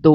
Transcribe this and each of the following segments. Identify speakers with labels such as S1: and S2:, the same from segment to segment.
S1: 2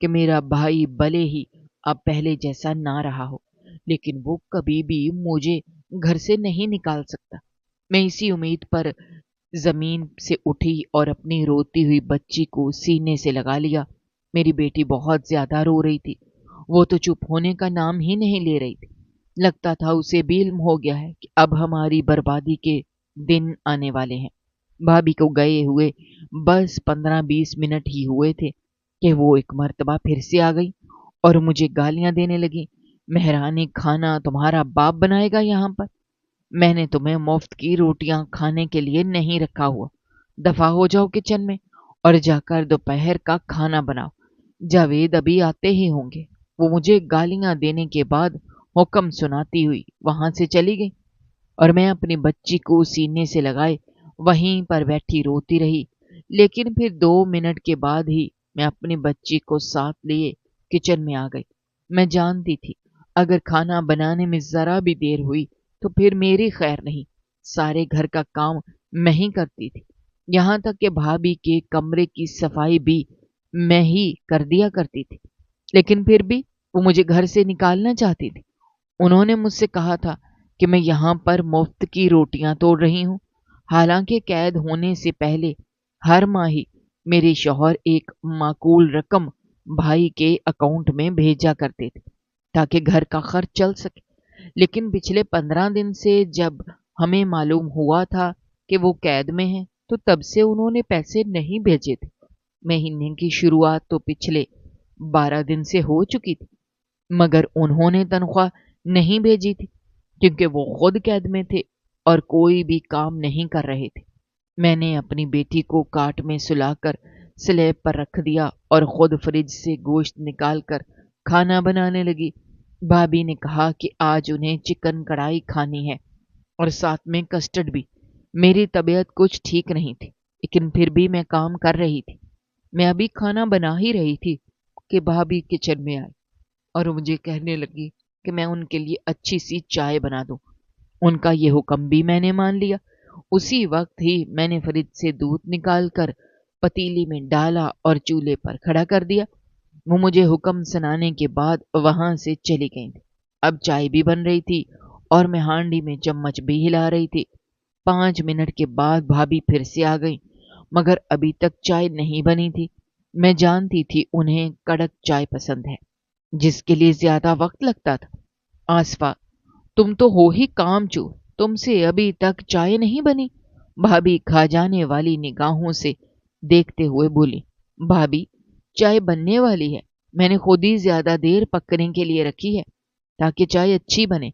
S1: کہ میرا بھائی بھلے ہی اب پہلے جیسا نہ رہا ہو، لیکن وہ کبھی بھی مجھے گھر سے نہیں نکال سکتا۔ میں اسی امید پر زمین سے اٹھی اور اپنی روتی ہوئی بچی کو سینے سے لگا لیا۔ میری بیٹی بہت زیادہ رو رہی تھی، وہ تو چپ ہونے کا نام ہی نہیں لے رہی تھی۔ لگتا تھا اسے بھی علم ہو گیا ہے کہ اب ہماری بربادی کے دن آنے والے ہیں۔ بھابھی کو گئے ہوئے بس 15-20 منٹ ہی ہوئے تھے کہ وہ ایک مرتبہ پھر سے آ گئی اور مجھے گالیاں دینے لگی۔ مہرانی، کھانا تمہارا باپ بنائے گا یہاں پر؟ میں نے تمہیں مفت کی روٹیاں کھانے کے لیے نہیں رکھا ہوا۔ دفع ہو جاؤ کچن میں اور جا کر دوپہر کا کھانا بناؤ۔ جاوید ابھی آتے ہی ہوں گے۔ وہ مجھے گالیاں دینے کے بعد حکم سناتی ہوئی وہاں سے چلی گئی اور میں اپنی بچی کو سینے سے لگائے وہیں پر بیٹھی روتی رہی۔ لیکن پھر 2 منٹ کے بعد ہی میں اپنی بچی کو ساتھ لیے کچن میں آ گئی۔ میں جانتی تھی اگر کھانا بنانے میں ذرا بھی دیر ہوئی تو پھر میری خیر نہیں، سارے گھر کا کام میں ہی کرتی تھی، یہاں تک کہ بھابھی کے کمرے کی صفائی بھی میں ہی کر دیا کرتی تھی۔ لیکن پھر بھی وہ مجھے گھر سے نکالنا چاہتی تھی۔ انہوں نے مجھ سے کہا تھا کہ میں یہاں پر مفت کی روٹیاں توڑ رہی ہوں، حالانکہ قید ہونے سے پہلے ہر ماہی میرے شوہر ایک معقول رقم بھائی کے اکاؤنٹ میں بھیجا کرتے تھے تاکہ گھر کا خرچ چل سکے۔ لیکن پچھلے 15 دن سے جب ہمیں معلوم ہوا تھا کہ وہ قید میں ہیں تو تب سے انہوں نے پیسے نہیں بھیجے تھے۔ مہینے کی شروعات تو پچھلے 12 دن سے ہو چکی تھی، مگر انہوں نے تنخواہ نہیں بھیجی تھی کیونکہ وہ خود قید میں تھے اور کوئی بھی کام نہیں کر رہے تھے۔ میں نے اپنی بیٹی کو کاٹ میں سلا کر سلیب پر رکھ دیا اور خود فریج سے گوشت نکال کر کھانا بنانے لگی۔ بھابھی نے کہا کہ آج انہیں چکن کڑھائی کھانی ہے اور ساتھ میں کسٹرڈ بھی۔ میری طبیعت کچھ ٹھیک نہیں تھی لیکن پھر بھی میں کام کر رہی تھی۔ میں ابھی کھانا بنا ہی رہی تھی کہ بھابھی کچن میں آئی اور مجھے کہنے لگی کہ میں ان کے لیے اچھی سی چائے بنا دوں۔ ان کا یہ حکم بھی میں نے مان لیا۔ اسی وقت ہی میں نے فریج سے دودھ نکال کر پتیلی میں ڈالا اور چولہے پر کھڑا کر دیا۔ وہ مجھے حکم سنانے کے بعد وہاں سے چلی گئی تھی۔ اب چائے بھی بن رہی تھی اور میں ہانڈی میں چمچ بھی ہلا رہی تھی۔ 5 منٹ کے بعد بھابھی پھر سے آ گئی مگر ابھی تک چائے نہیں بنی تھی۔ میں جانتی تھی انہیں کڑک چائے پسند ہے جس کے لیے زیادہ وقت لگتا تھا۔ آصفہ، تم تو ہو ہی کام چور، تم سے ابھی تک چائے نہیں بنی؟ بھابھی کھا جانے والی نگاہوں سے دیکھتے ہوئے بولی۔ بھابھی، چائے بننے والی ہے، میں نے خود ہی زیادہ دیر پکنے کے لیے رکھی ہے تاکہ چائے اچھی بنے۔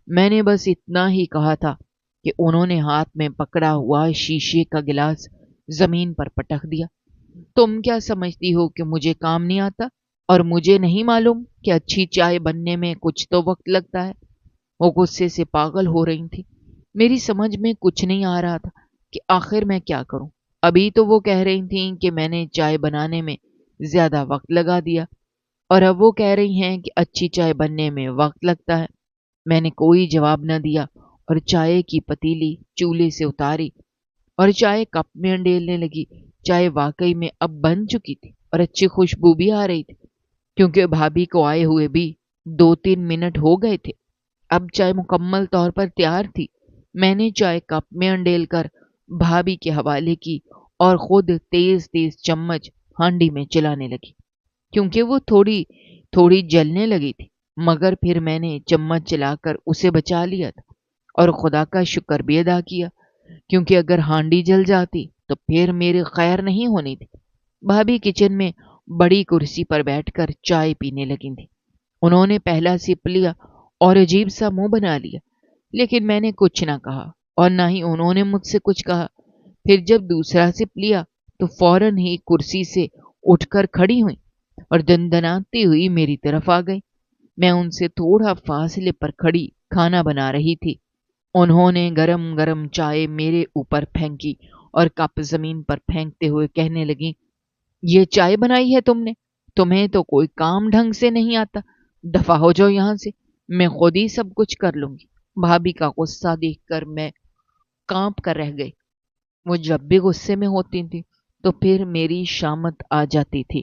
S1: میں نے بس اتنا ہی کہا تھا کہ انہوں نے ہاتھ میں پکڑا ہوا شیشے کا گلاس زمین پر پٹک دیا۔ تم کیا سمجھتی ہو کہ مجھے کام نہیں آتا اور مجھے نہیں معلوم کہ اچھی چائے بننے میں کچھ تو وقت لگتا ہے؟ وہ غصے سے پاگل ہو رہی تھی۔ میری سمجھ میں کچھ نہیں آ رہا تھا کہ آخر میں کیا کروں۔ ابھی تو وہ کہہ رہی تھیں کہ میں نے چائے بنانے میں زیادہ وقت لگا دیا اور اب وہ کہہ رہی ہیں کہ اچھی چائے بننے میں وقت لگتا ہے۔ میں نے کوئی جواب نہ دیا اور چائے کی پتیلی چولہے سے اتاری اور چائے کپ میں انڈیلنے لگی۔ چائے واقعی میں اب بن چکی تھی اور اچھی خوشبو بھی آ رہی تھی کیونکہ بھابھی کو آئے ہوئے بھی 2-3 منٹ ہو گئے تھے۔ اب چائے مکمل طور پر تیار تھی۔ میں نے چائے کپ میں انڈیل کر بھابھی کے حوالے کی اور خود تیز تیز چمچ ہانڈی میں چلانے لگی کیونکہ وہ تھوڑی تھوڑی جلنے لگی تھی، مگر پھر میں نے چمچ چلا کر اسے بچا لیا تھا اور خدا کا شکر بھی ادا کیا کیونکہ اگر ہانڈی جل جاتی تو پھر میری خیر نہیں ہونی تھی۔ بھابھی کچن میں بڑی کرسی پر بیٹھ کر چائے پینے لگی تھی۔ انہوں نے پہلا سپ لیا اور عجیب سا منہ بنا لیا، لیکن میں نے کچھ نہ کہا اور نہ ہی انہوں نے مجھ سے کچھ کہا۔ پھر جب دوسرا سپ لیا تو فوراً ہی کرسی سے اٹھ کر کھڑی ہوئی اور دندناتی ہوئی میری طرف آ گئی۔ میں ان سے تھوڑا فاصلے پر کھڑی کھانا بنا رہی تھی۔ انہوں نے گرم گرم چائے میرے اوپر پھینکی اور کپ زمین پر پھینکتے ہوئے کہنے لگی، یہ چائے بنائی ہے تم نے؟ تمہیں تو کوئی کام ڈھنگ سے نہیں آتا، دفع ہو جاؤ یہاں سے، میں خود ہی سب کچھ کر لوں گی۔ بھابھی کا غصہ دیکھ کر میں کانپ کر رہ گئی۔ وہ جب بھی غصے میں ہوتی تھی تو پھر میری شامت آ جاتی تھی۔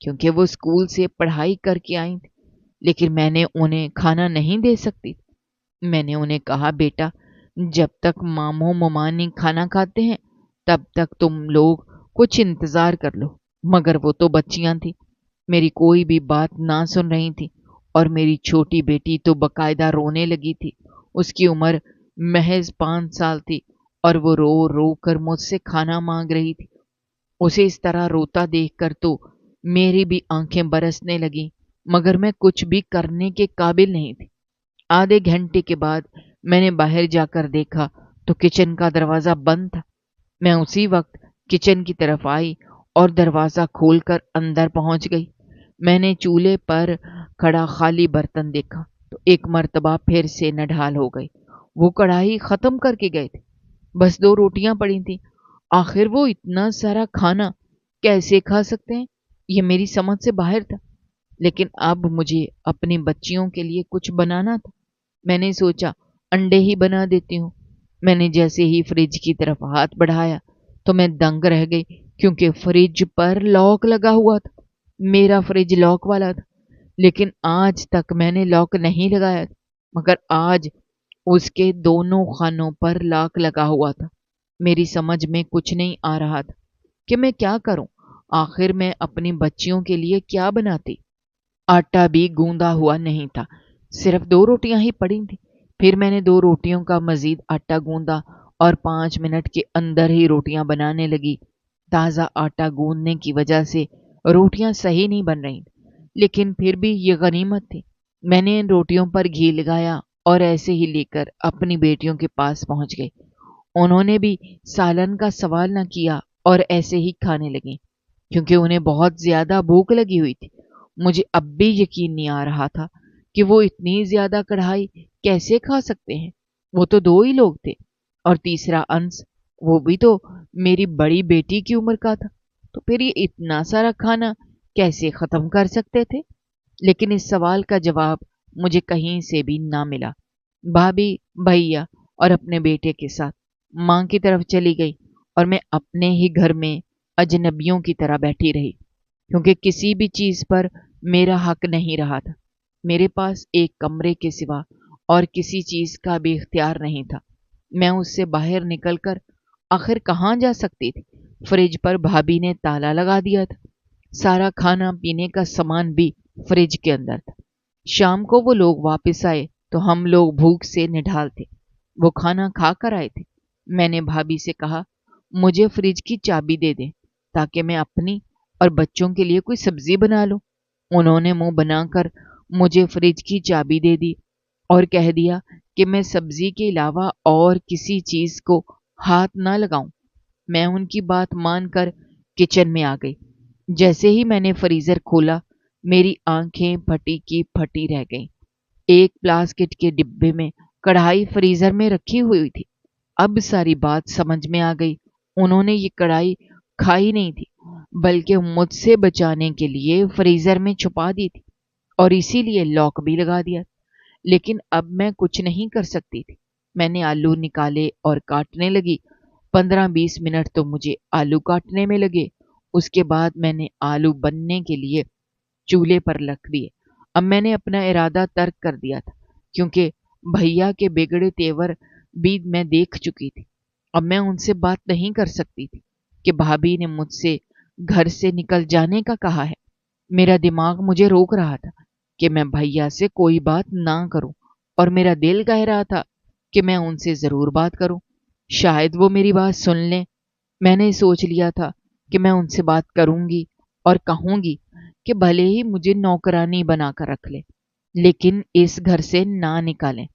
S1: کیونکہ وہ اسکول سے پڑھائی کر کے آئی تھی، لیکن میں نے انہیں کھانا نہیں دے سکتی۔ میں نے انہیں کہا، بیٹا جب تک ماموں ممانی کھانا کھاتے ہیں تب تک تم لوگ کچھ انتظار کر لو، مگر وہ تو بچیاں تھیں، میری کوئی بھی بات نہ سن رہی تھی، اور میری چھوٹی بیٹی تو باقاعدہ رونے لگی تھی۔ اس کی عمر محض 5 سال تھی اور وہ رو رو کر مجھ سے کھانا مانگ رہی تھی۔ اسے اس طرح روتا دیکھ کر تو میری بھی آنکھیں برسنے لگیں، مگر میں کچھ بھی کرنے کے قابل نہیں تھی۔ آدھے گھنٹے کے بعد میں نے باہر جا کر دیکھا تو کچن کا دروازہ بند تھا۔ میں اسی وقت کچن کی طرف آئی اور دروازہ کھول کر اندر پہنچ گئی۔ میں نے چولہے پر کھڑا خالی برتن دیکھا تو ایک مرتبہ پھر سے نڈھال ہو گئی۔ وہ کڑھائی ختم کر کے گئے تھے، بس 2 روٹیاں پڑی تھیں۔ آخر وہ اتنا سارا کھانا کیسے کھا سکتے ہیں، یہ میری سمجھ سے باہر تھا۔ لیکن اب مجھے اپنی بچیوں کے لیے کچھ بنانا تھا۔ میں نے سوچا انڈے ہی بنا دیتی ہوں۔ میں نے جیسے ہی فریج کی طرف ہاتھ بڑھایا تو میں دنگ رہ گئی، کیونکہ فریج پر لاک لگا ہوا تھا۔ میرا فریج لاک والا تھا، لیکن آج تک میں نے لاک نہیں لگایا تھا، مگر آج اس کے دونوں خانوں پر لاک لگا ہوا تھا۔ میری سمجھ میں کچھ نہیں آ رہا تھا کہ میں کیا کروں۔ آخر میں اپنی بچیوں کے لیے کیا بناتی؟ آٹا بھی گوندا ہوا نہیں تھا، صرف 2 روٹیاں ہی پڑی تھیں۔ پھر میں نے 2 روٹیوں کا مزید آٹا گوندا اور 5 منٹ کے اندر ہی روٹیاں بنانے لگی۔ تازہ آٹا گوندنے کی وجہ سے روٹیاں صحیح نہیں بن رہی، لیکن پھر بھی یہ غنیمت تھی۔ میں نے ان روٹیوں پر گھی لگایا اور ایسے ہی لے کر اپنی بیٹیوں کے پاس پہنچ گئی۔ انہوں نے بھی سالن کا سوال نہ کیا اور ایسے ہی کھانے لگیں، کیونکہ انہیں بہت زیادہ بھوک لگی ہوئی تھی۔ مجھے اب بھی یقین نہیں آ رہا تھا کہ وہ اتنی زیادہ کڑھائی کیسے کھا سکتے ہیں۔ وہ تو 2 ہی لوگ تھے، اور تیسرا انس، وہ بھی تو میری بڑی بیٹی کی عمر کا تھا، تو پھر یہ اتنا سارا کھانا کیسے ختم کر سکتے تھے؟ لیکن اس سوال کا جواب مجھے کہیں سے بھی نہ ملا۔ بھابھی، بھیا اور اپنے بیٹے کے ساتھ ماں کی طرف چلی گئی، اور میں اپنے ہی گھر میں اجنبیوں کی طرح بیٹھی رہی، کیونکہ کسی بھی چیز پر میرا حق نہیں رہا تھا۔ میرے پاس ایک کمرے کے سوا اور کسی چیز کا بھی اختیار نہیں تھا۔ میں اس سے باہر نکل کر آخر کہاں جا سکتی تھی؟ فریج پر بھابھی نے تالا لگا دیا تھا، سارا کھانا پینے کا سامان بھی فریج کے اندر تھا۔ شام کو وہ لوگ واپس آئے تو ہم لوگ بھوک سے نڈھال تھے۔ وہ کھانا کھا کر آئے تھے۔ میں نے بھابھی سے کہا، مجھے فریج کی چابی دے دیں تاکہ میں اپنی اور بچوں کے لیے کوئی سبزی بنا لوں۔ انہوں نے منہ بنا کر مجھے فریج کی چابی دے دی اور کہہ دیا کہ میں سبزی کے علاوہ اور کسی چیز کو ہاتھ نہ لگاؤں۔ میں ان کی بات مان کر کچن میں آ گئی۔ جیسے ہی میں نے فریزر کھولا، میری آنکھیں پھٹی کی پھٹی رہ گئیں۔ ایک پلاسٹک کے ڈبے میں کڑھائی فریزر میں رکھی ہوئی تھی۔ اب ساری بات سمجھ میں آ گئی۔ انہوں نے یہ کڑھائی کھائی نہیں تھی، بلکہ مجھ سے بچانے کے لیے فریزر میں چھپا دی تھی، اور اسی لیے لاک بھی لگا دیا۔ لیکن اب میں کچھ نہیں کر سکتی تھی۔ میں نے آلو نکالے اور کاٹنے لگی۔ 15-20 منٹ تو مجھے آلو کاٹنے میں لگے۔ اس کے بعد میں نے آلو بننے کے لیے چولہے پر رکھ دیے۔ اب میں نے اپنا ارادہ ترک کر دیا تھا، کیونکہ بھیا کے بگڑے تیور بھی میں دیکھ چکی تھی۔ اب میں ان سے بات نہیں کر سکتی تھی کہ بھابھی نے مجھ سے گھر سے نکل جانے کا کہا ہے۔ میرا دماغ مجھے روک رہا تھا کہ میں بھیا سے کوئی بات نہ کروں، اور میرا دل کہہ رہا تھا کہ میں ان سے ضرور بات کروں، شاید وہ میری بات سن لیں۔ میں نے سوچ لیا تھا کہ میں ان سے بات کروں گی اور کہوں گی کہ بھلے ہی مجھے نوکرانی بنا کر رکھ لیں، لیکن اس گھر سے نہ نکالیں۔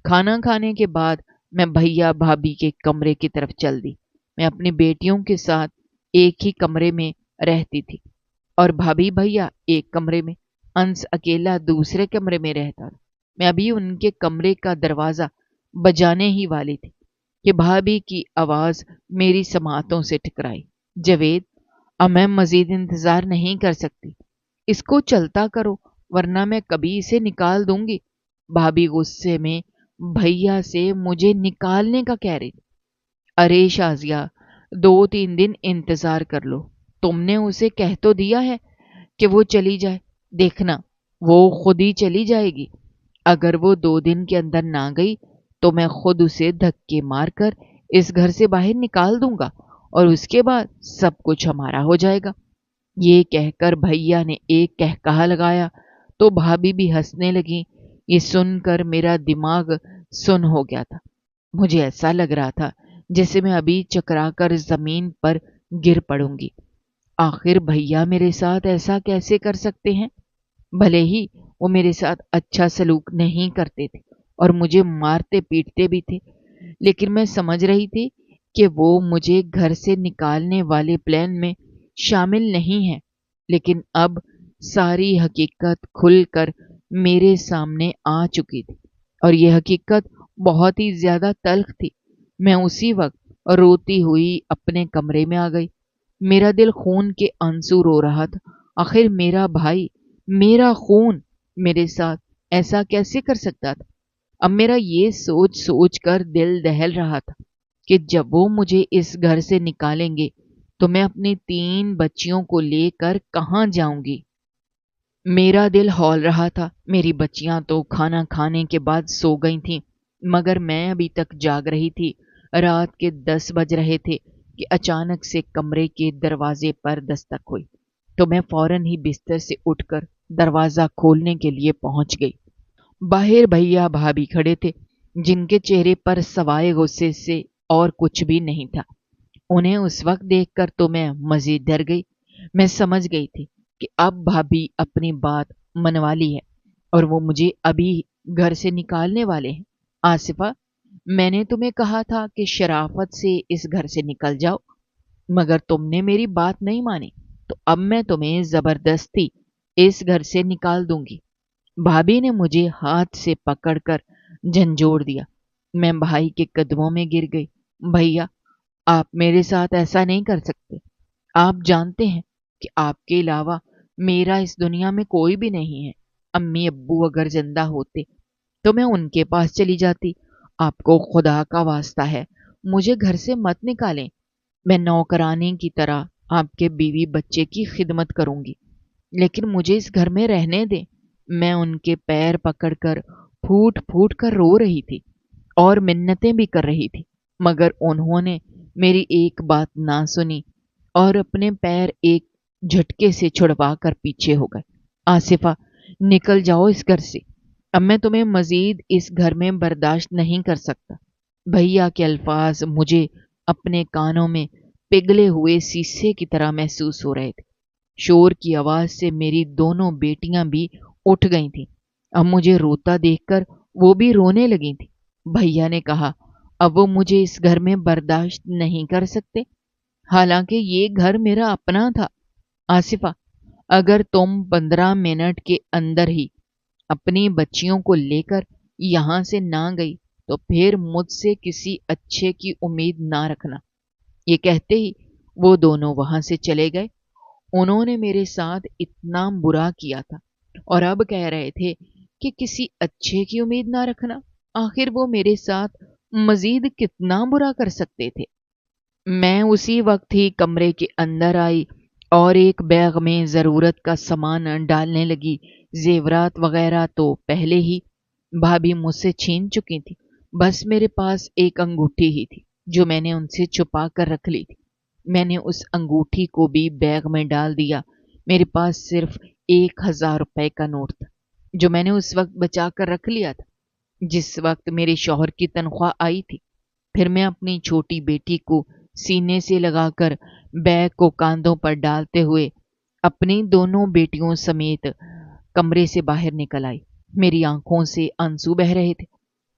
S1: کھانا کھانے کے بعد میں بھیا بھابھی کے کمرے کی طرف چل دی۔ میں اپنی بیٹیوں کے ساتھ ایک ہی کمرے میں رہتی تھی، اور بھابھی بھیا ایک کمرے میں، انس اکیلا دوسرے کمرے میں رہتا تھا۔ میں ابھی ان کے کمرے کا دروازہ بجانے ہی والی تھی کہ بھابھی کی آواز میری سماعتوں سے ٹکرائی، جاوید، اب میں مزید انتظار نہیں کر سکتی، اس کو چلتا کرو ورنہ میں کبھی اسے نکال دوں گی۔ بھابھی غصے میں بھیا سے مجھے نکالنے کا کہہ رہی تھی۔ ارے شازیہ، 2-3 دن انتظار کر لو، تم نے اسے کہہ تو دیا ہے کہ وہ چلی جائے۔ دیکھنا وہ خود ہی چلی جائے گی۔ اگر وہ 2 دن کے اندر نہ گئی تو میں خود اسے دھکے مار کر اس گھر سے باہر نکال دوں گا اور اس کے بعد سب کچھ ہمارا ہو جائے گا۔ یہ کہہ کر بھیا نے ایک کہکہا لگایا تو بھابھی بھی ہنسنے لگی۔ یہ سن کر میرا دماغ سن ہو گیا تھا۔ مجھے ایسا لگ رہا تھا جیسے میں ابھی چکرا کر زمین پر گر پڑوں گی۔ آخر بھیا میرے ساتھ ایسا کیسے کر سکتے ہیں؟ بھلے ہی وہ میرے ساتھ اچھا سلوک نہیں کرتے تھے اور مجھے مارتے پیٹتے بھی تھے، لیکن میں سمجھ رہی تھی کہ وہ مجھے گھر سے نکالنے والے پلان میں شامل نہیں ہیں۔ لیکن اب ساری حقیقت کھل کر میرے سامنے آ چکی تھی اور یہ حقیقت بہت ہی زیادہ تلخ تھی۔ میں اسی وقت روتی ہوئی اپنے کمرے میں آ گئی۔ میرا دل خون کے آنسو رو رہا تھا۔ آخر میرا بھائی، میرا خون میرے ساتھ ایسا کیسے کر سکتا تھا؟ اب میرا یہ سوچ سوچ کر دل دہل رہا تھا کہ جب وہ مجھے اس گھر سے نکالیں گے تو میں اپنی 3 بچیوں کو لے کر کہاں جاؤں گی؟ میرا دل ہول رہا تھا۔ میری بچیاں تو کھانا کھانے کے بعد سو گئی تھیں، مگر میں ابھی تک جاگ رہی تھی۔ رات کے 10 بج رہے تھے کہ اچانک سے کمرے کے دروازے پر دستک ہوئی تو میں فوراً ہی بستر سے اٹھ کر دروازہ کھولنے کے لیے پہنچ گئی۔ باہر بھیا بھابھی کھڑے تھے، جن کے چہرے پر سوائے غصے سے اور کچھ بھی نہیں تھا۔ انہیں اس وقت دیکھ کر تو میں مزید ڈر گئی۔ میں سمجھ گئی تھی کہ اب بھابھی اپنی بات منوا لی ہے اور وہ مجھے ابھی گھر سے نکالنے والے ہیں۔ آصفہ، میں نے تمہیں کہا تھا کہ شرافت سے اس گھر سے نکل جاؤ، مگر تم نے میری بات نہیں مانی، تو اب میں تمہیں زبردستی اس گھر سے نکال دوں گی۔ بھابھی نے مجھے ہاتھ سے پکڑ کر جھنجھوڑ دیا۔ میں بھائی کے قدموں میں گر گئی۔ بھیا، آپ میرے ساتھ ایسا نہیں کر سکتے۔ آپ جانتے ہیں کہ آپ کے علاوہ میرا اس دنیا میں کوئی بھی نہیں ہے۔ امی ابو اگر زندہ ہوتے تو میں ان کے پاس چلی جاتی۔ آپ کو خدا کا واسطہ ہے مجھے گھر سے مت نکالیں۔ میں نوکرانی کی طرح آپ کے بیوی بچے کی خدمت کروں گی، لیکن مجھے اس گھر میں رہنے دیں۔ میں ان کے پیر پکڑ کر پھوٹ پھوٹ کر رو رہی تھی اور منتیں بھی کر رہی تھی، مگر انہوں نے میری ایک بات نہ سنی اور اپنے پیر ایک جھٹکے سے چھڑوا کر پیچھے ہو گئے۔ آصفہ، نکل جاؤ اس گھر سے۔ اب میں تمہیں مزید اس گھر میں برداشت نہیں کر سکتا۔ بھیا کے الفاظ مجھے اپنے کانوں میں پگھلے ہوئے سیسے کی طرح محسوس ہو رہے تھے۔ شور کی آواز سے میری دونوں بیٹیاں بھی اٹھ گئی تھیں۔ اب مجھے روتا دیکھ کر وہ بھی رونے لگی تھیں۔ بھیا نے کہا، اب وہ مجھے اس گھر میں برداشت نہیں کر سکتے، حالانکہ یہ گھر میرا اپنا تھا۔ آصفہ، اگر تم 15 منٹ کے اندر ہی اپنی بچیوں کو لے کر یہاں سے نہ گئی تو پھر مجھ سے کسی اچھے کی امید نہ رکھنا۔ یہ کہتے ہی وہ دونوں وہاں سے چلے گئے۔ انہوں نے میرے ساتھ اتنا برا کیا تھا اور اب کہہ رہے تھے کہ کسی اچھے کی امید نہ رکھنا۔ آخر وہ میرے ساتھ مزید کتنا برا کر سکتے تھے؟ میں اسی وقت ہی کمرے کے اندر آئی اور ایک بیگ میں ضرورت کا سامان ڈالنے لگی۔ زیورات وغیرہ تو پہلے ہی بھابھی مجھ سے چھین چکی تھی، بس میرے پاس ایک انگوٹھی ہی تھی جو میں نے ان سے چھپا کر رکھ لی تھی۔ میں نے اس انگوٹھی کو بھی بیگ میں ڈال دیا۔ میرے پاس صرف 1000 روپے کا نوٹ تھا جو میں نے اس وقت بچا کر رکھ لیا تھا جس وقت میرے شوہر کی تنخواہ آئی تھی۔ پھر میں اپنی چھوٹی بیٹی کو سینے سے لگا کر بیگ کو کاندھوں پر ڈالتے ہوئے اپنی دونوں بیٹیوں سمیت کمرے سے باہر نکل آئی۔ میری آنکھوں سے آنسو بہہ رہے تھے۔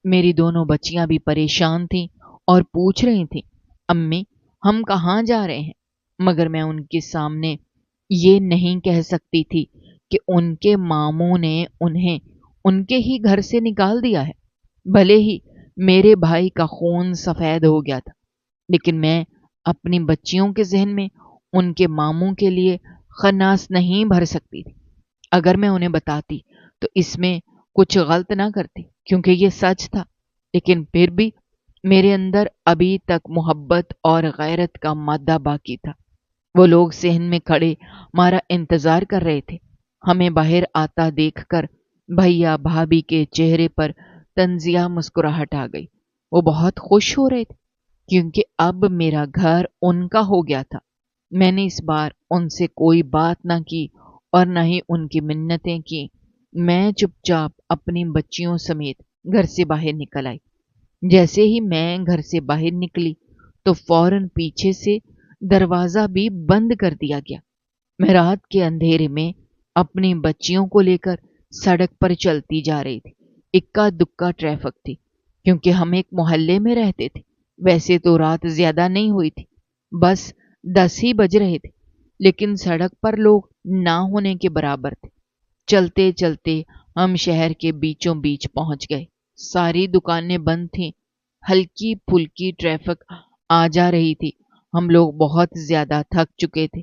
S1: میری دونوں بچیاں بھی پریشان تھیں اور پوچھ رہی تھیں، امی ہم کہاں جا رہے ہیں؟ مگر میں ان کے سامنے یہ نہیں کہہ سکتی تھی کہ ان کے ماموں نے انہیں ان کے ہی گھر سے نکال دیا ہے۔ بھلے ہی میرے بھائی کا خون سفید ہو گیا تھا، لیکن میں اپنی بچیوں کے ذہن میں ان کے ماموں کے لیے خناس نہیں بھر سکتی تھی۔ اگر میں انہیں بتاتی تو اس میں کچھ غلط نہ کرتی کیونکہ یہ سچ تھا، لیکن پھر بھی میرے اندر ابھی تک محبت اور غیرت کا مادہ باقی تھا۔ وہ لوگ صحن میں کھڑے ہمارا انتظار کر رہے تھے۔ ہمیں باہر آتا دیکھ کر بھیا بھابھی کے چہرے پر تنزیہ مسکراہٹ آ گئی۔ وہ بہت خوش ہو رہے تھے کیونکہ اب میرا گھر ان کا ہو گیا تھا۔ میں نے اس بار ان سے کوئی بات نہ کی اور نہ ہی ان کی منتیں کی۔ میں چپ چاپ اپنی بچیوں سمیت گھر سے باہر نکل آئی۔ جیسے ہی میں گھر سے باہر نکلی تو فوراً پیچھے سے دروازہ بھی بند کر دیا گیا۔ میں رات کے اندھیرے میں اپنی بچیوں کو لے کر سڑک پر چلتی جا رہی تھی۔ اکا دکا ٹریفک تھی کیونکہ ہم ایک محلے میں رہتے تھے۔ ویسے تو رات زیادہ نہیں ہوئی تھی، بس 10 ہی بج رہے تھے، لیکن سڑک پر لوگ نہ ہونے کے برابر تھے۔ چلتے چلتے ہم شہر کے بیچوں بیچ پہنچ گئے۔ ساری دکانیں بند تھیں، ہلکی پھلکی ٹریفک آ جا رہی تھی۔ ہم لوگ بہت زیادہ تھک چکے تھے۔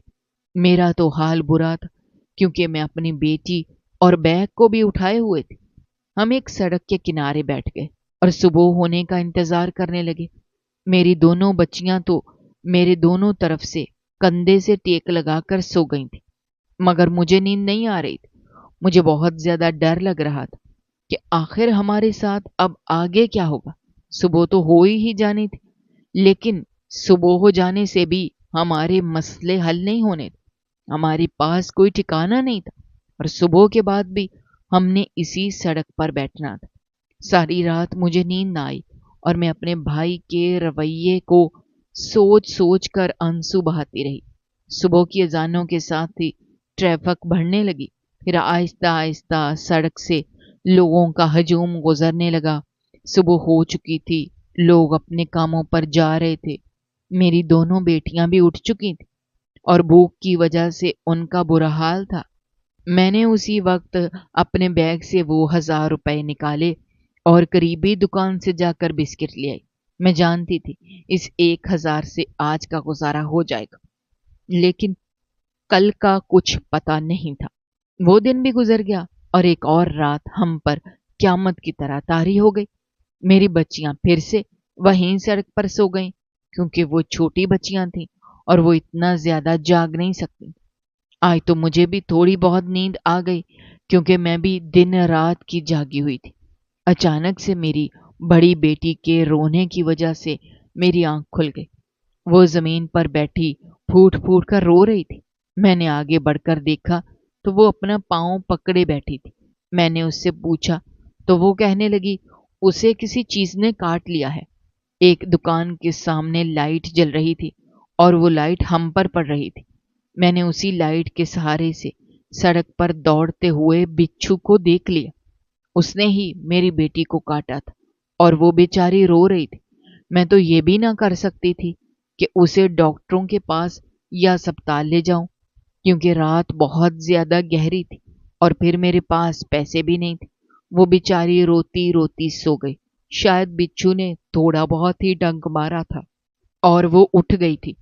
S1: میرا تو حال برا تھا کیونکہ میں اپنی بیٹی اور بیگ کو بھی اٹھائے ہوئے تھے۔ ہم ایک سڑک کے کنارے بیٹھ گئے اور صبح ہونے کا انتظار کرنے لگے۔ میری دونوں بچیاں تو میرے دونوں طرف سے کندھے سے ٹیک لگا کر سو گئی تھیں، مگر مجھے نیند نہیں آ رہی تھی۔ مجھے بہت زیادہ ڈر لگ رہا تھا کہ آخر ہمارے ساتھ اب آگے کیا ہوگا۔ صبح تو ہو ہی جانی تھی، لیکن صبح ہو جانے سے بھی ہمارے مسئلے حل نہیں ہونے تھے۔ ہمارے پاس کوئی ٹھکانہ نہیں تھا اور صبح کے بعد بھی ہم نے اسی سڑک پر بیٹھنا تھا۔ ساری رات مجھے نیند نہ آئی اور میں اپنے بھائی کے رویے کو سوچ سوچ کر آنسو بہاتی رہی۔ صبح کی اذانوں کے ساتھ ہی ٹریفک بڑھنے لگی، پھر آہستہ آہستہ سڑک سے لوگوں کا ہجوم گزرنے لگا۔ صبح ہو چکی تھی، لوگ اپنے کاموں پر جا رہے تھے۔ میری دونوں بیٹیاں بھی اٹھ چکی تھیں اور بھوک کی وجہ سے ان کا برا حال تھا۔ میں نے اسی وقت اپنے بیگ سے وہ 1000 روپے نکالے اور قریبی دکان سے جا کر بسکٹ لے آئی۔ میں جانتی تھی اس 1000 سے آج کا گزارا ہو جائے گا، لیکن کل کا کچھ پتہ نہیں تھا۔ وہ دن بھی گزر گیا اور ایک اور رات ہم پر قیامت کی طرح طاری ہو گئی۔ میری بچیاں پھر سے وہیں سڑک پر سو گئیں کیونکہ وہ چھوٹی بچیاں تھیں اور وہ اتنا زیادہ جاگ نہیں سکتی۔ آج تو مجھے بھی تھوڑی بہت نیند آ گئی کیونکہ میں بھی دن رات کی جاگی ہوئی تھی۔ اچانک سے میری بڑی بیٹی کے رونے کی وجہ سے میری آنکھ کھل گئی۔ وہ زمین پر بیٹھی پھوٹ پھوٹ کر رو رہی تھی۔ میں نے آگے بڑھ کر دیکھا تو وہ اپنا پاؤں پکڑے بیٹھی تھی۔ میں نے اس سے پوچھا تو وہ کہنے لگی اسے کسی چیز نے کاٹ لیا ہے۔ ایک دکان کے سامنے لائٹ جل رہی تھی اور وہ لائٹ ہم پر پڑ رہی تھی۔ میں نے اسی لائٹ کے سہارے سے سڑک پر دوڑتے ہوئے بچھو کو دیکھ لیا۔ اس نے ہی میری بیٹی کو کاٹا تھا اور وہ بیچاری رو رہی تھی۔ میں تو یہ بھی نہ کر سکتی تھی کہ اسے ڈاکٹروں کے پاس یا اسپتال لے جاؤں کیونکہ رات بہت زیادہ گہری تھی اور پھر میرے پاس پیسے بھی نہیں تھے۔ وہ بیچاری روتی روتی سو گئی۔ شاید بچھو نے تھوڑا بہت ہی ڈنک مارا تھا اور وہ اٹھ گئی تھی،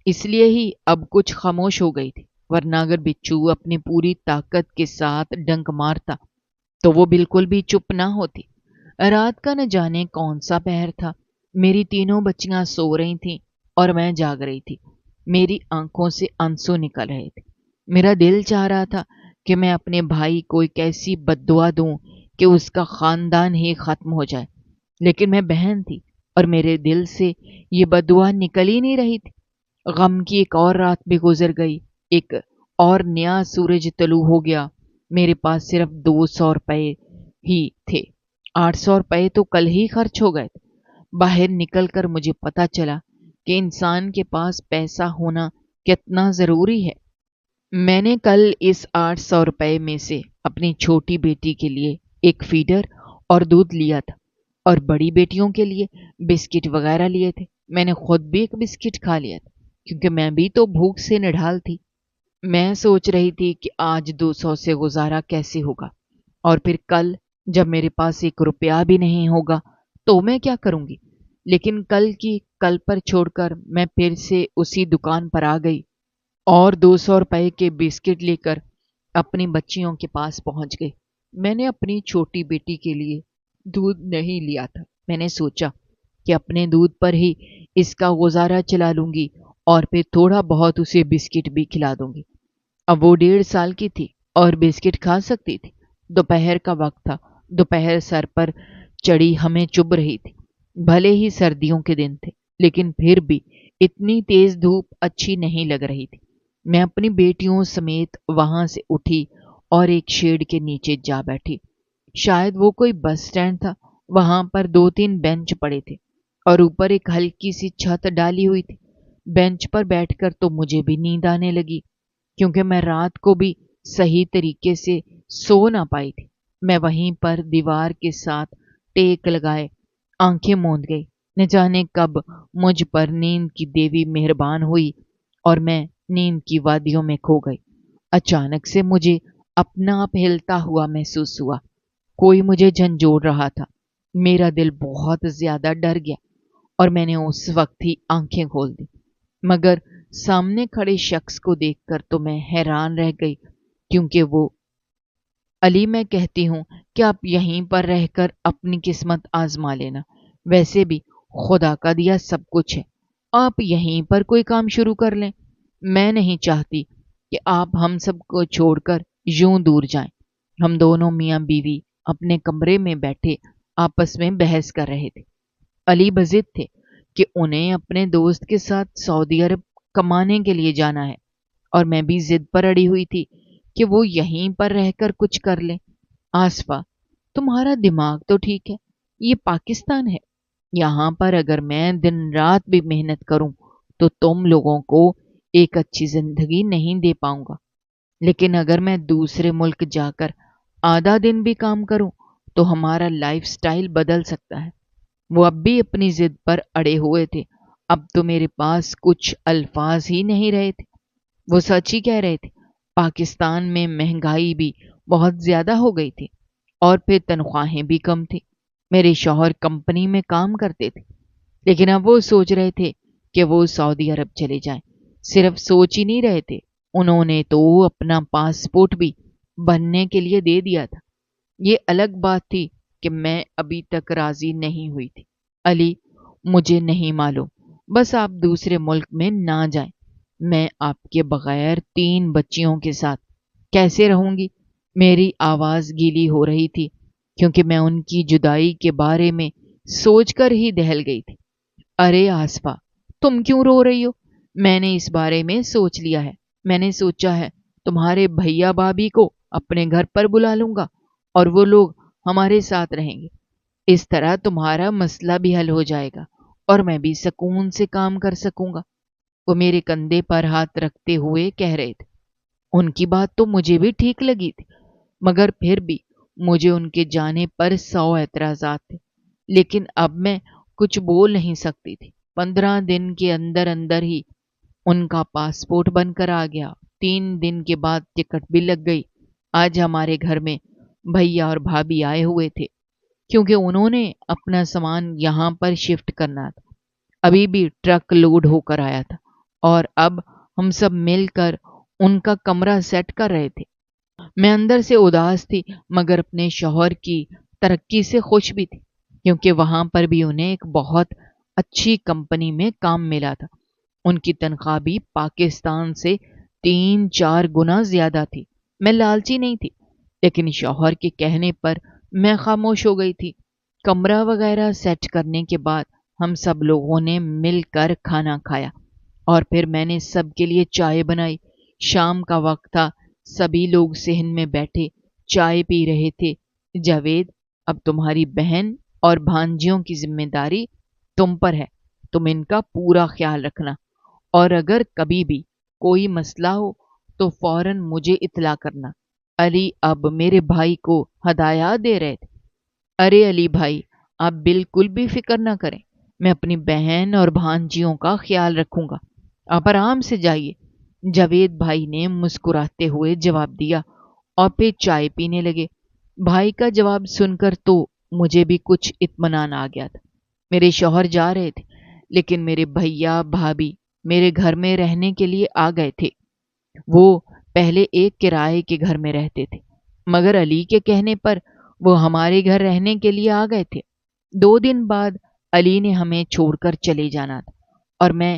S1: اس لیے ہی اب کچھ خاموش ہو گئی تھی، ورنہ اگر بچھو اپنی پوری طاقت کے ساتھ ڈنک مارتا تو وہ بالکل بھی چپ نہ ہوتی۔ رات کا نہ جانے کون سا پہر تھا۔ میری تینوں بچیاں سو رہی تھیں اور میں جاگ رہی تھی۔ میری آنکھوں سے آنسو نکل رہے تھے۔ میرا دل چاہ رہا تھا کہ میں اپنے بھائی کو ایک ایسی بددعا دوں کہ اس کا خاندان ہی ختم ہو جائے، لیکن میں بہن تھی اور میرے دل سے یہ بددعا نکل ہی نہیں رہی تھی۔ غم کی ایک اور رات بھی گزر گئی۔ ایک اور نیا سورج طلوع ہو گیا۔ میرے پاس صرف 200 روپے ہی تھے۔ 800 روپے تو کل ہی خرچ ہو گئے تھے۔ باہر نکل کر مجھے پتا چلا کہ انسان کے پاس پیسہ ہونا کتنا ضروری ہے۔ میں نے کل اس 800 روپے میں سے اپنی چھوٹی بیٹی کے لیے ایک فیڈر اور دودھ لیا تھا اور بڑی بیٹیوں کے لیے بسکٹ وغیرہ لیے تھے۔ میں نے خود بھی ایک بسکٹ کھا لیا تھا کیونکہ میں بھی تو بھوک سے نڈھال تھی۔ میں سوچ رہی تھی کہ آج 200 سے گزارا کیسے ہوگا اور پھر کل جب میرے پاس 1 روپیہ بھی نہیں ہوگا تو میں کیا کروں گی۔ لیکن کل کی کل پر چھوڑ کر میں پھر سے اسی دکان پر آ گئی اور 200 روپے کے بسکٹ لے کر اپنی بچیوں کے پاس پہنچ گئی۔ میں نے اپنی چھوٹی بیٹی کے لیے دودھ نہیں لیا تھا۔ میں نے سوچا کہ اپنے دودھ پر ہی اس کا گزارا چلا لوں گی اور پھر تھوڑا بہت اسے بسکٹ بھی کھلا دوں گی۔ اب وہ 1.5 سال کی تھی اور بسکٹ کھا سکتی تھی۔ دوپہر کا وقت تھا، دوپہر سر پر چڑھی ہمیں چبھ رہی تھی۔ بھلے ہی سردیوں کے دن تھے، لیکن پھر بھی اتنی تیز دھوپ اچھی نہیں لگ رہی تھی۔ میں اپنی بیٹیوں سمیت وہاں سے اٹھی اور ایک شیڈ کے نیچے جا بیٹھی۔ شاید وہ کوئی بس سٹینڈ تھا۔ وہاں پر 2-3 بینچ پڑے تھے اور اوپر ایک ہلکی سی چھت ڈالی ہوئی تھی۔ بینچ پر بیٹھ کر تو مجھے بھی نیند آنے لگی، کیونکہ میں رات کو بھی صحیح طریقے سے سو نہ پائی تھی۔ میں وہیں پر دیوار کے ساتھ ٹیک لگائے آنکھیں موند گئی۔ نہ جانے کب مجھ پر نیند کی دیوی مہربان ہوئی اور میں نیند کی وادیوں میں کھو گئی۔ اچانک سے مجھے اپنا آپ ہلتا ہوا محسوس ہوا۔ کوئی مجھے جھنجھوڑ رہا تھا۔ میرا دل بہت زیادہ ڈر گیا اور میں نے اس وقت ہی آنکھیں کھول دی، مگر سامنے کھڑے شخص کو دیکھ کر تو میں حیران رہ گئی، کیونکہ وہ علی، میں کہتی ہوں کہ آپ یہیں پر رہ کر اپنی قسمت آزما لینا، ویسے بھی خدا کا دیا سب کچھ ہے، آپ یہیں پر کوئی کام شروع کر لیں۔ میں نہیں چاہتی کہ آپ ہم سب کو چھوڑ کر یوں دور جائیں۔ ہم دونوں میاں بیوی اپنے کمرے میں بیٹھے آپس میں بحث کر رہے تھے۔ علی بضد تھے کہ انہیں اپنے دوست کے ساتھ سعودی عرب کمانے کے لیے جانا ہے، اور میں بھی ضد پر اڑی ہوئی تھی کہ وہ یہیں پر رہ کر کچھ کر لیں۔ آصفہ، تمہارا دماغ تو ٹھیک ہے، یہ پاکستان ہے۔ یہاں پر اگر میں دن رات بھی محنت کروں تو تم لوگوں کو ایک اچھی زندگی نہیں دے پاؤں گا، لیکن اگر میں دوسرے ملک جا کر آدھا دن بھی کام کروں تو ہمارا لائف سٹائل بدل سکتا ہے۔ وہ اب بھی اپنی ضد پر اڑے ہوئے تھے۔ اب تو میرے پاس کچھ الفاظ ہی نہیں رہے تھے۔ وہ سچ ہی کہہ رہے تھے۔ پاکستان میں مہنگائی بھی بہت زیادہ ہو گئی تھی اور پھر تنخواہیں بھی کم تھی۔ میرے شوہر کمپنی میں کام کرتے تھے، لیکن اب وہ سوچ رہے تھے کہ وہ سعودی عرب چلے جائیں۔ صرف سوچ ہی نہیں رہے تھے، انہوں نے تو اپنا پاسپورٹ بھی بننے کے لیے دے دیا تھا۔ یہ الگ بات تھی کہ میں ابھی تک راضی نہیں ہوئی تھی۔ علی، مجھے نہیں معلوم، بس آپ دوسرے ملک میں نہ جائیں۔ میں آپ کے بغیر 3 بچیوں کے ساتھ کیسے رہوں گی؟ میری آواز گیلی ہو رہی تھی، کیونکہ میں ان کی جدائی کے بارے میں سوچ کر ہی دہل گئی تھی۔ ارے آصفہ، تم کیوں رو رہی ہو؟ میں نے اس بارے میں سوچ لیا ہے۔ میں نے سوچا ہے تمہارے بھیا بھابھی کو اپنے گھر پر بلا لوں گا اور وہ لوگ ہمارے ساتھ رہیں گے۔ اس طرح تمہارا مسئلہ بھی حل ہو جائے گا اور میں بھی سکون سے کام کر سکوں گا۔ وہ میرے کندھے پر ہاتھ رکھتے ہوئے کہہ رہے تھے۔ ان کی بات تو مجھے بھی ٹھیک لگی تھی، مگر پھر بھی مجھے ان کے جانے پر 100 اعتراضات تھے، لیکن اب میں کچھ بول نہیں سکتی تھی۔ 15 دن کے اندر اندر ہی ان کا پاسپورٹ بن کر آ گیا۔ 3 دن کے بعد ٹکٹ بھی لگ گئی۔ آج ہمارے گھر میں بھیا اور بھابھی آئے ہوئے تھے، کیونکہ انہوں نے اپنا سامان یہاں پر شفٹ کرنا تھا۔ ابھی بھی ٹرک لوڈ ہو کر آیا تھا اور اب ہم سب مل کر ان کا کمرہ سیٹ کر رہے تھے۔ میں اندر سے اداس تھی، مگر اپنے شوہر کی ترقی سے خوش بھی تھی، کیونکہ وہاں پر بھی انہیں ایک بہت اچھی کمپنی میں کام ملا تھا۔ ان کی تنخواہ بھی پاکستان سے 3-4 گنا زیادہ تھی۔ میں لالچی نہیں تھی، لیکن شوہر کے کہنے پر میں خاموش ہو گئی تھی۔ کمرہ وغیرہ سیٹ کرنے کے بعد ہم سب لوگوں نے مل کر کھانا کھایا اور پھر میں نے سب کے لیے چائے بنائی۔ شام کا وقت تھا، سبھی لوگ صحن میں بیٹھے چائے پی رہے تھے۔ جاوید، اب تمہاری بہن اور بھانجیوں کی ذمہ داری تم پر ہے، تم ان کا پورا خیال رکھنا، اور اگر کبھی بھی کوئی مسئلہ ہو تو فوراً مجھے اطلاع کرنا۔ علی اب میرے بھائی کو ہدایات دے رہے تھے۔ ارے علی بھائی، آپ بالکل بھی فکر نہ کریں، میں اپنی بہن اور بھانجیوں کا خیال رکھوں گا، آپ آرام سے جائیے۔ جاوید بھائی نے مسکراتے ہوئے جواب دیا اور پھر چائے پینے لگے۔ بھائی کا جواب سن کر تو مجھے بھی کچھ اطمینان آ گیا تھا۔ میرے شوہر جا رہے تھے، لیکن میرے بھیا بھابھی میرے گھر میں رہنے کے لیے آ گئے تھے۔ وہ پہلے ایک کرائے کے گھر میں رہتے تھے، مگر علی کے کہنے پر وہ ہمارے گھر رہنے کے لیے آ گئے تھے۔ 2 دن بعد علی نے ہمیں چھوڑ کر چلے جانا تھا اور میں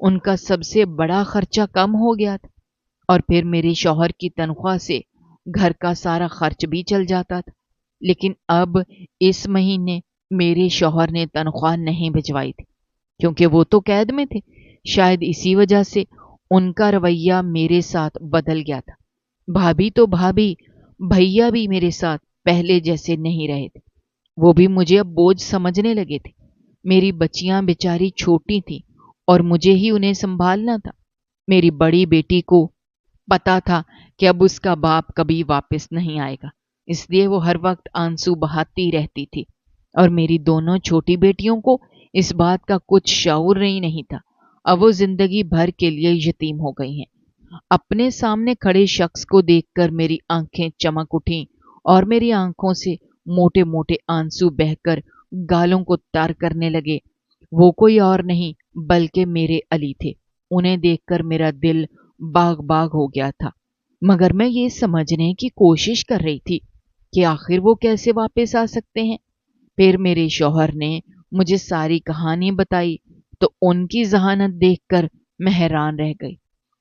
S1: ان کا سب سے بڑا خرچہ کم ہو گیا تھا، اور پھر میرے شوہر کی تنخواہ سے گھر کا سارا خرچ بھی چل جاتا تھا۔ لیکن اب اس مہینے میرے شوہر نے تنخواہ نہیں بھجوائی تھی، کیونکہ وہ تو قید میں تھے۔ شاید اسی وجہ سے ان کا رویہ میرے ساتھ بدل گیا تھا۔ بھابھی تو بھابھی، بھیا بھی میرے ساتھ پہلے جیسے نہیں رہے تھے۔ وہ بھی مجھے اب بوجھ سمجھنے لگے تھے۔ میری بچیاں بیچاری چھوٹی تھیں اور مجھے ہی انہیں سنبھالنا تھا۔ میری بڑی بیٹی کو پتا تھا کہ اب اس کا باپ کبھی واپس نہیں آئے گا، اس لیے وہ ہر وقت آنسو بہاتی رہتی تھی، اور میری دونوں چھوٹی بیٹیوں کو اس بات کا کچھ شعور نہیں تھا۔ اب وہ زندگی بھر کے لیے یتیم ہو گئی ہیں۔ اپنے سامنے کھڑے شخص کو دیکھ کر میری آنکھیں چمک اٹھیں اور میری آنکھوں سے موٹے موٹے آنسو بہہ کر گالوں کو تر کرنے لگے۔ وہ کوئی اور نہیں بلکہ میرے علی تھے۔ انہیں دیکھ کر میرا دل باغ باغ ہو گیا تھا، مگر میں یہ سمجھنے کی کوشش کر رہی تھی کہ آخر وہ کیسے واپس آ سکتے ہیں۔ پھر میرے شوہر نے مجھے ساری کہانی بتائی تو ان کی ذہانت دیکھ کر میں حیران رہ گئی۔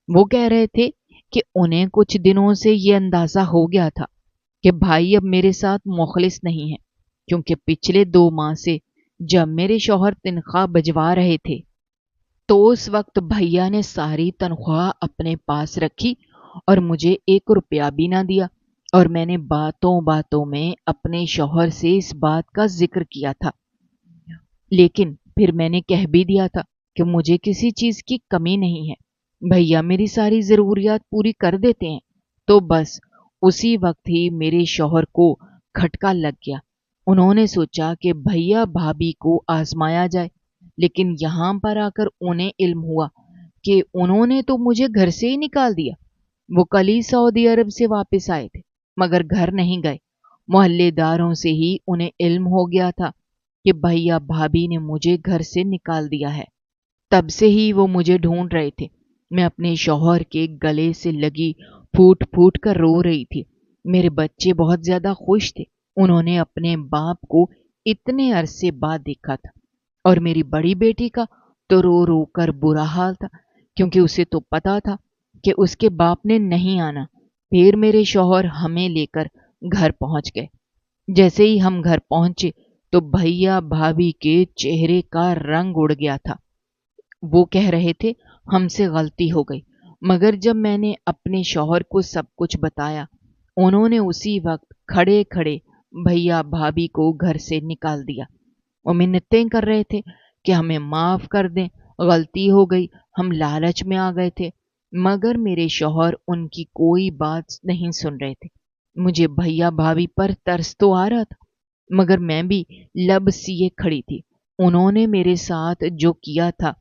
S1: وہ کہہ رہے تھے کہ انہیں کچھ دنوں سے یہ اندازہ ہو گیا تھا کہ بھائی اب میرے ساتھ مخلص نہیں ہے، کیونکہ پچھلے 2 ماہ سے جب میرے شوہر تنخواہ بجوا رہے تھے تو اس وقت بھیا نے ساری تنخواہ اپنے پاس رکھی اور مجھے 1 روپیہ بھی نہ دیا، اور میں نے باتوں باتوں میں اپنے شوہر سے اس بات کا ذکر کیا تھا۔ لیکن پھر میں نے کہہ بھی دیا تھا کہ مجھے کسی چیز کی کمی نہیں ہے، بھیا میری ساری ضروریات پوری کر دیتے ہیں۔ تو بس اسی وقت ہی میرے شوہر کو کھٹکا لگ گیا۔ انہوں نے سوچا کہ بھیا بھابھی کو آزمایا جائے، لیکن یہاں پر آ کر انہیں علم ہوا کہ انہوں نے تو مجھے گھر سے ہی نکال دیا۔ وہ کل ہی سعودی عرب سے واپس آئے تھے، مگر گھر نہیں گئے۔ محلے داروں سے ہی انہیں علم ہو گیا تھا کہ بھیا بھابھی نے مجھے گھر سے نکال دیا ہے۔ تب سے ہی وہ مجھے ڈھونڈ رہے تھے۔ میں اپنے شوہر کے گلے سے لگی پھوٹ پھوٹ کر رو رہی تھی۔ میرے بچے بہت زیادہ خوش تھے، انہوں نے اپنے باپ کو اتنے عرصے بعد دیکھا تھا، اور میری بڑی بیٹی کا تو رو رو کر برا حال تھا، کیونکہ اسے تو پتا تھا کہ اس کے باپ نے نہیں آنا۔ پھر میرے شوہر ہمیں لے کر گھر پہنچ گئے۔ جیسے ہی ہم گھر پہنچے تو بھیا بھابھی کے چہرے کا رنگ اڑ گیا تھا۔ وہ کہہ رہے تھے ہم سے غلطی ہو گئی، مگر جب میں نے اپنے شوہر کو سب کچھ بتایا، انہوں نے اسی وقت کھڑے کھڑے بھیا بھابھی کو گھر سے نکال دیا۔ وہ منتیں کر رہے تھے کہ ہمیں معاف کر دیں، غلطی ہو گئی، ہم لالچ میں آ گئے تھے، مگر میرے شوہر ان کی کوئی بات نہیں سن رہے تھے۔ مجھے بھیا بھابھی پر ترس تو آ رہا تھا، مگر میں بھی لب سیے کھڑی تھی۔ انہوں نے میرے ساتھ جو کیا تھا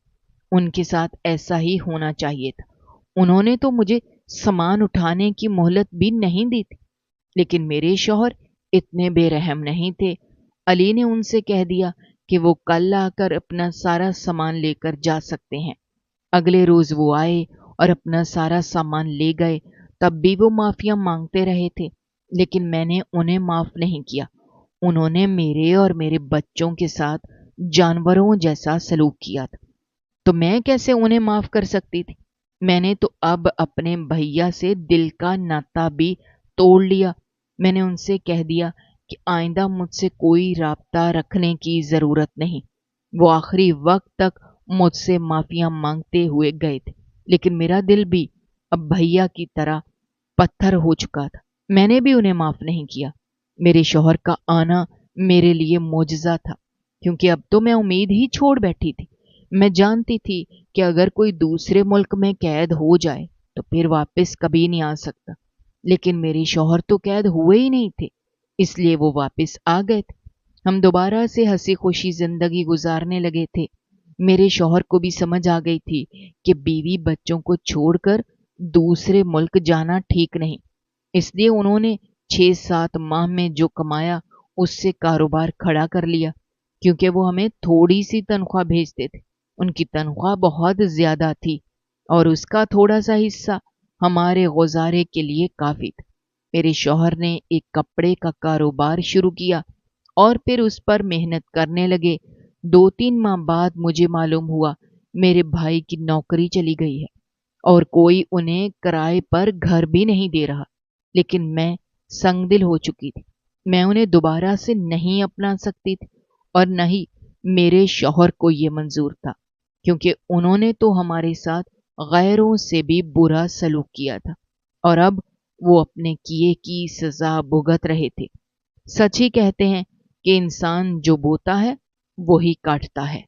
S1: ان کے ساتھ ایسا ہی ہونا چاہیے تھا۔ انہوں نے تو مجھے سامان اٹھانے کی مہلت بھی نہیں دی تھی، لیکن میرے شوہر اتنے بے رحم نہیں تھے۔ علی نے ان سے کہہ دیا کہ وہ کل آ کر اپنا سارا سامان لے کر جا سکتے ہیں۔ اگلے روز وہ آئے اور اپنا سارا سامان لے گئے۔ تب بھی وہ معافیاں مانگتے رہے تھے، لیکن میں نے انہیں معاف نہیں کیا۔ انہوں نے میرے اور میرے بچوں کے ساتھ جانوروں جیسا سلوک کیا تھا، تو میں کیسے انہیں معاف کر سکتی تھی؟ میں نے تو اب اپنے بھیا سے دل کا ناطہ بھی توڑ لیا۔ میں نے ان سے کہہ دیا کہ آئندہ مجھ سے کوئی رابطہ رکھنے کی ضرورت نہیں۔ وہ آخری وقت تک مجھ سے معافیاں مانگتے ہوئے گئے تھے، لیکن میرا دل بھی اب بھیا کی طرح پتھر ہو چکا تھا۔ میں نے بھی انہیں معاف نہیں کیا۔ میرے شوہر کا آنا میرے لیے معجزہ تھا، کیونکہ اب تو میں امید ہی چھوڑ بیٹھی تھی۔ میں جانتی تھی کہ اگر کوئی دوسرے ملک میں قید ہو جائے تو پھر واپس کبھی نہیں آ سکتا، لیکن میرے شوہر تو قید ہوئے ہی نہیں تھے، اس لیے وہ واپس آ گئے تھے۔ ہم دوبارہ سے ہنسی خوشی زندگی گزارنے لگے تھے۔ میرے شوہر کو بھی سمجھ آ گئی تھی کہ بیوی بچوں کو چھوڑ کر دوسرے ملک جانا ٹھیک نہیں، اس لیے انہوں نے 6-7 ماہ میں جو کمایا اس سے کاروبار کھڑا کر لیا، کیونکہ وہ ہمیں تھوڑی سی تنخواہ بھیجتے تھے۔ ان کی تنخواہ بہت زیادہ تھی اور اس کا تھوڑا سا حصہ ہمارے گزارے کے لیے کافی تھا۔ میرے شوہر نے ایک کپڑے کا کاروبار شروع کیا اور پھر اس پر محنت کرنے لگے۔ 2-3 ماہ بعد مجھے معلوم ہوا میرے بھائی کی نوکری چلی گئی ہے اور کوئی انہیں کرائے پر گھر بھی نہیں دے رہا، لیکن میں سنگ دل ہو چکی تھی۔ میں انہیں دوبارہ سے نہیں اپنا سکتی تھی اور نہ ہی میرے شوہر کو یہ منظور تھا، کیونکہ انہوں نے تو ہمارے ساتھ غیروں سے بھی برا سلوک کیا تھا اور اب وہ اپنے کیے کی سزا بھگت رہے تھے۔ سچ ہی کہتے ہیں کہ انسان جو بوتا ہے وہی کاٹتا ہے۔